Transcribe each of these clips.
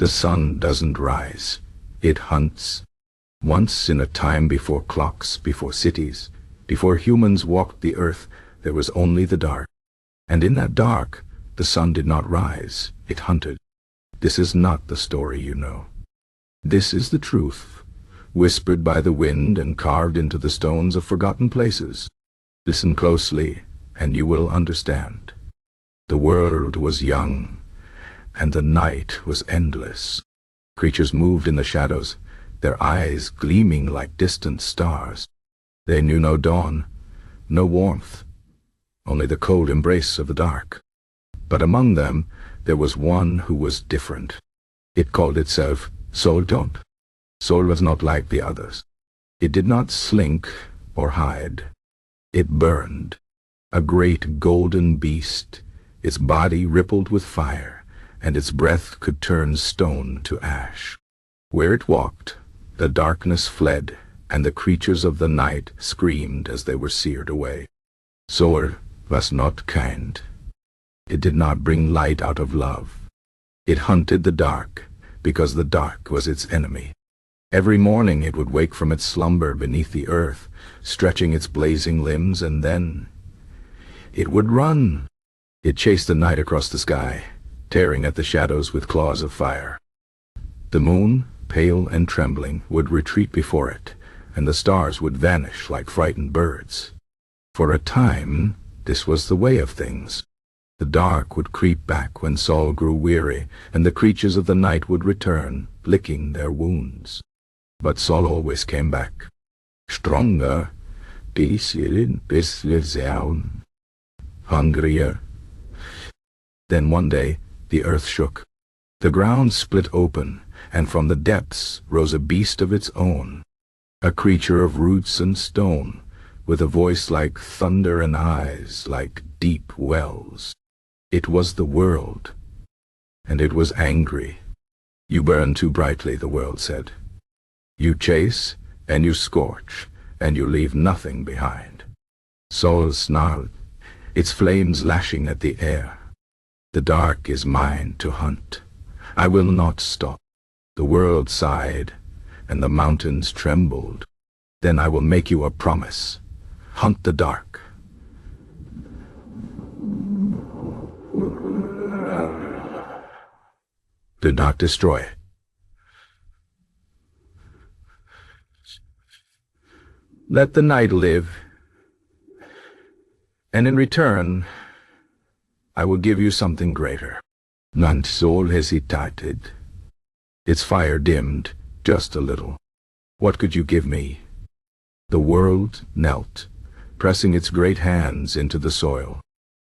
The sun doesn't rise. It hunts. Once in a time before clocks, before cities, before humans walked the earth, there was only the dark. And in that dark, the sun did not rise. It hunted. This is not the story you know. This is the truth, whispered by the wind and carved into the stones of forgotten places. Listen closely, and you will understand. The world was young, and the night was endless. Creatures moved in the shadows, their eyes gleaming like distant stars. They knew no dawn, no warmth, only the cold embrace of the dark. But among them, there was one who was different. It called itself Soul. Soul was not like the others. It did not slink or hide. It burned, a great golden beast. Its body rippled with fire, and its breath could turn stone to ash. Where it walked, the darkness fled, and the creatures of the night screamed as they were seared away. Soul was not kind. It did not bring light out of love. It hunted the dark, because the dark was its enemy. Every morning it would wake from its slumber beneath the earth, stretching its blazing limbs, and then it would run. It chased the night across the sky, tearing at the shadows with claws of fire. The moon, pale and trembling, would retreat before it, and the stars would vanish like frightened birds. For a time, this was the way of things. The dark would creep back when Saul grew weary, and the creatures of the night would return, licking their wounds. But Saul always came back, stronger, hungrier. Then one day, the earth shook. The ground split open, and from the depths rose a beast of its own, a creature of roots and stone, with a voice like thunder and eyes like deep wells. It was the world, and it was angry. You burn too brightly, the world said. You chase, and you scorch, and you leave nothing behind. Saul snarled, its flames lashing at the air. The dark is mine to hunt. I will not stop. The world sighed, and the mountains trembled. Then I will make you a promise. Hunt the dark. Do not destroy it. Let the night live, and in return, I will give you something greater. And Saul hesitated. Its fire dimmed just a little. What could you give me? The world knelt, pressing its great hands into the soil.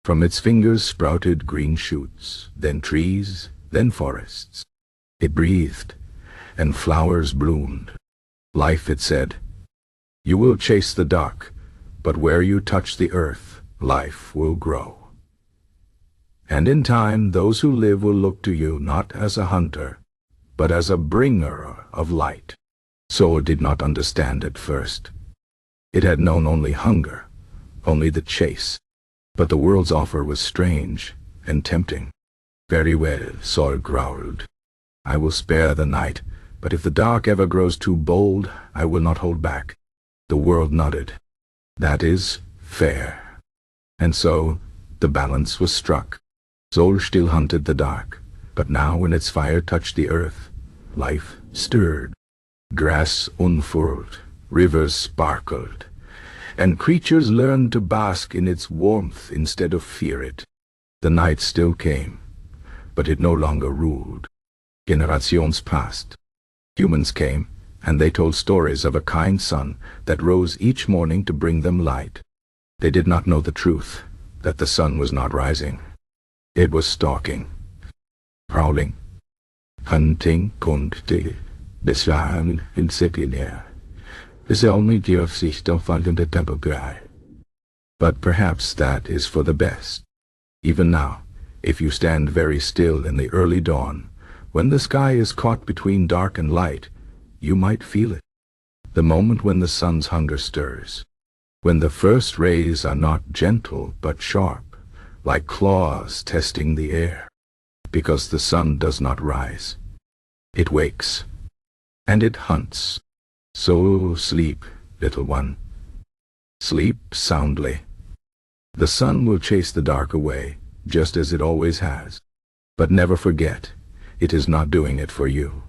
From its fingers sprouted green shoots, then trees, then forests. It breathed, and flowers bloomed. Life, it said, you will chase the dark, but where you touch the earth, life will grow. And in time, those who live will look to you not as a hunter, but as a bringer of light. Saul did not understand at first. It had known only hunger, only the chase. But the world's offer was strange and tempting. Very well, Saul growled. I will spare the night, but if the dark ever grows too bold, I will not hold back. The world nodded. That is fair. And so, the balance was struck. Saul still hunted the dark, but now when its fire touched the earth, life stirred. Grass unfurled, rivers sparkled, and creatures learned to bask in its warmth instead of fear it. The night still came, but it no longer ruled. Generations passed. Humans came, and they told stories of a kind sun that rose each morning to bring them light. They did not know the truth, that the sun was not rising. It was stalking, prowling, hunting, konnte, beschlagen, insektinär. Is only die Aufsicht auf fallende Tempelgrei. But perhaps that is for the best. Even now, if you stand very still in the early dawn, when the sky is caught between dark and light, you might feel it. The moment when the sun's hunger stirs, when the first rays are not gentle but sharp, like claws testing the air, because the sun does not rise. It wakes. And it hunts. So sleep, little one. Sleep soundly. The sun will chase the dark away, just as it always has. But never forget, it is not doing it for you.